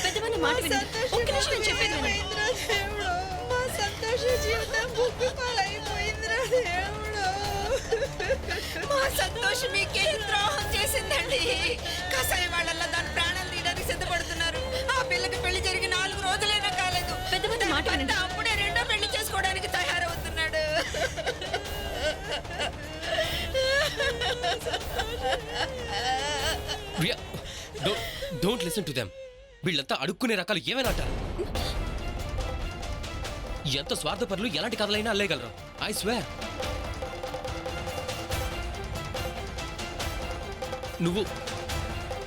పెద్దమని మాట వినండి. ఒక్క నిమిషం నేను చెప్పేది వినండి. మా సంతోష జీవితం బుక్కుపాలైపోయిందిరా దేవుడు. మా సంతోషం మీకే ద్రోహం చేసిందండి. కసాయి వాళ్ళల్లో దాని ప్రాణాలు తీయడానికి సిద్ధపడుతున్నారు. ఆ పిల్లకి పెళ్లి జరిగి 4 రోజులైనా కాలేదు. పెద్దమంది మాట వినండి. అప్పుడే రెండో పెళ్లి చేసుకోవడానికి తయారవుతున్నాడు. Don't listen to them. వీళ్ళంతా అడుక్కునే రకాలు ఏమైనా అంటారు. ఎంత స్వార్థపరులు ఎలాంటి కథలైనా అల్లేయగలరు. I swear.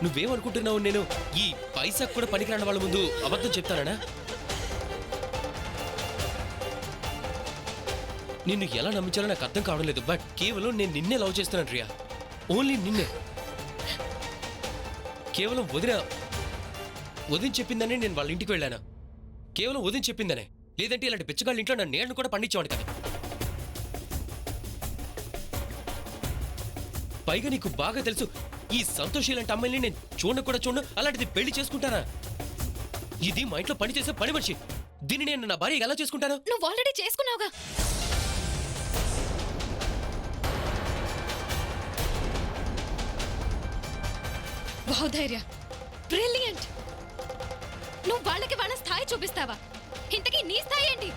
నువ్వేమనుకుంటున్నావు? నేను ఈ పైసా కూడా పనికిరాని వాళ్ళ ముందు అబద్ధం చెప్తానా? నిన్ను ఎలా నమ్మించాలో నాకు అర్థం కావడం లేదు. బట్ కేవలం నేను నిన్నే లవ్ చేస్తున్నాను రియా. ఓన్లీ నిన్నే. కేవలం వదిన చెప్పిందనే నేను వాళ్ళ ఇంటికి వెళ్ళాను. కేవలం వదిన చెప్పిందనే. లేదంటే ఇలాంటి పిచ్చగాళ్ళ ఇంట్లో నన్ను నేను కూడా పండించేవాడు కదా. పైగా నీకు బాగా తెలుసు, ఈ సంతోష్ ఇలాంటి అమ్మాయిని నేను చూడను. అలాంటిది పెళ్లి చేసుకుంటానా? ఇది మా ఇంట్లో పని చేసే పని మనిషి. దీన్ని నేను నా భార్య ఎలా చేసుకుంటాను? నువ్వు ఆల్రెడీ చేసుకున్నావుగా. బహుధైర్య, బ్రిలియంట్. నువ్వు వాళ్ళకి వాళ్ళ స్థాయి చూపిస్తావా? ఇంతకీ నీ స్థాయి ఏంటి?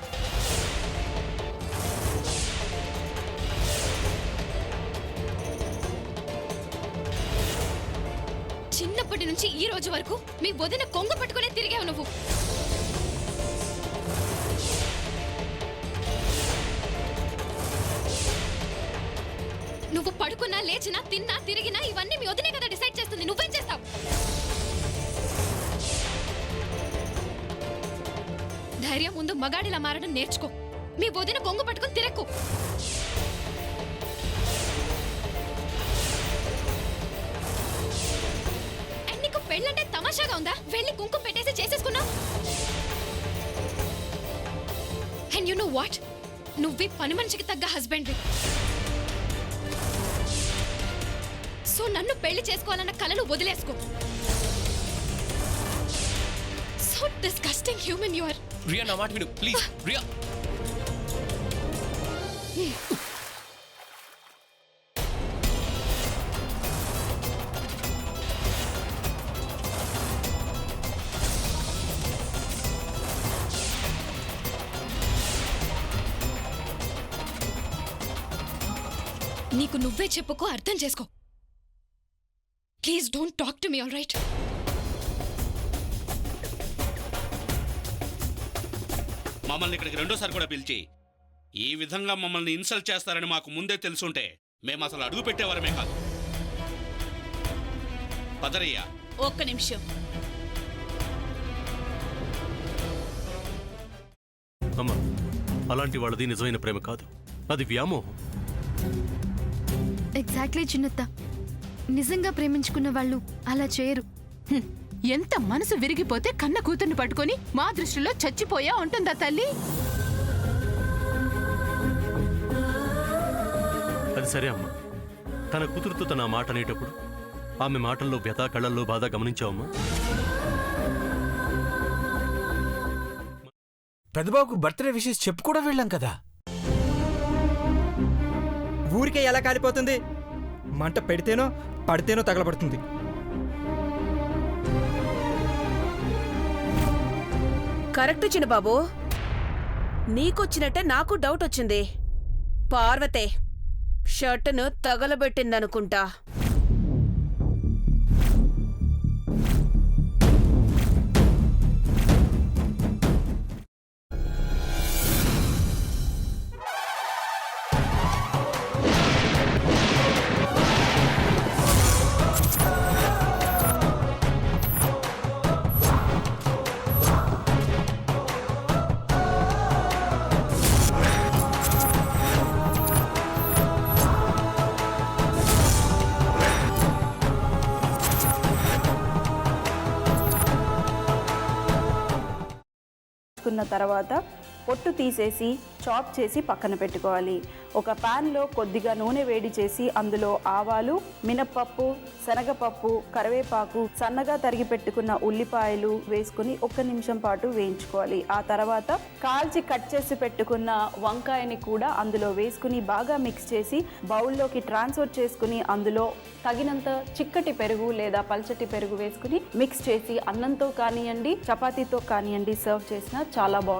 చిన్నప్పటి నుంచి ఈ రోజు వరకు మీ వదిన కొంగు పట్టుకునే తిరిగావు నువ్వు. నువ్వు పడుకున్నా, లేచినా, తిన్నా, తిరిగినా ఇవన్నీ మీ వదినే కదా డిసైడ్ చేస్తుంది. నువ్వేం చేస్తావు? ధైర్యం ముందు మగాడిలా మారడం నేర్చుకో. మీ వదిన కొంగు పట్టుకుని తిరక్కు. నీకు పెళ్ళంటే తమాషాగా ఉందా? వెళ్ళి కుంకుమ పెట్టేసి చేసేసుకున్నావు. And you know what? నువ్వే పని మనిషికి తగ్గ హస్బెండ్. సో నన్ను పెళ్లి చేసుకోవాలన్న కలను వదిలేసుకో. So disgusting human you are. Riya, నా మాట విను ప్లీజ్. రియా, నీకు నువ్వే చెప్పుకో, అర్థం చేసుకో. Please don't talk to me, all right? మమ్మల్ని ఇక్కడికి రెండోసారి కూడా పిలిచి ఈ విధంగా మమ్మల్ని ఇన్సల్ట్ చేస్తారని మాకు ముందే తెలుసుంటే మేము అసలు అడుగు పెట్టేవారమే కాదు. పదరయ్యా. ఒక్క నిమిషం. అమ్మా, అలాంటి వాళ్ళది నిజమైన ప్రేమ కాదు, అది వ్యామోహం. ఎగ్జాక్ట్లీ చిన్నత్త. నిజంగా ప్రేమించుకున్న వాళ్ళు అలా చేయరు. ఎంత మనసు విరిగిపోతే కన్న కూతుర్ని పట్టుకొని మా దృష్టిలో చచ్చిపోయా ఉంటుందా తల్లి? అది సరే అమ్మా, తన కూతురుతో తన మాట అనేటప్పుడు ఆమె మాటల్లో వ్యథ, కళ్ళల్లో బాధ గమనించావమ్మా? పెద్దబాబుకు బర్త్డే విషెస్ చెప్పు కూడా వెళ్ళాం కదా. ఊరికే ఎలా కాలిపోతుంది? మంట పెడితేనో పడితేనో తగలబడుతుంది. కరెక్ట్ చిన్నబాబు, నీకొచ్చినట్టే నాకు డౌట్ వచ్చింది. పార్వతే షర్టును తగలబెట్టిందనుకుంటా. తర్వాత పొట్టు తీసేసి చాప్ చేసి పక్కన పెట్టుకోవాలి. ఒక ప్యాన్లో కొద్దిగా నూనె వేడి చేసి అందులో ఆవాలు, మినప్పప్పు, శనగపప్పు, కరివేపాకు, సన్నగా తరిగి పెట్టుకున్న ఉల్లిపాయలు వేసుకుని 1 నిమిషం పాటు వేయించుకోవాలి. ఆ తర్వాత కాల్చి కట్ చేసి పెట్టుకున్న వంకాయని కూడా అందులో వేసుకుని బాగా మిక్స్ చేసి బౌల్లోకి ట్రాన్స్ఫర్ చేసుకుని అందులో తగినంత చిక్కటి పెరుగు లేదా పల్చటి పెరుగు వేసుకుని మిక్స్ చేసి అన్నంతో కానివ్వండి, చపాతీతో కానివ్వండి సర్వ్ చేసినా చాలా బాగుంటుంది.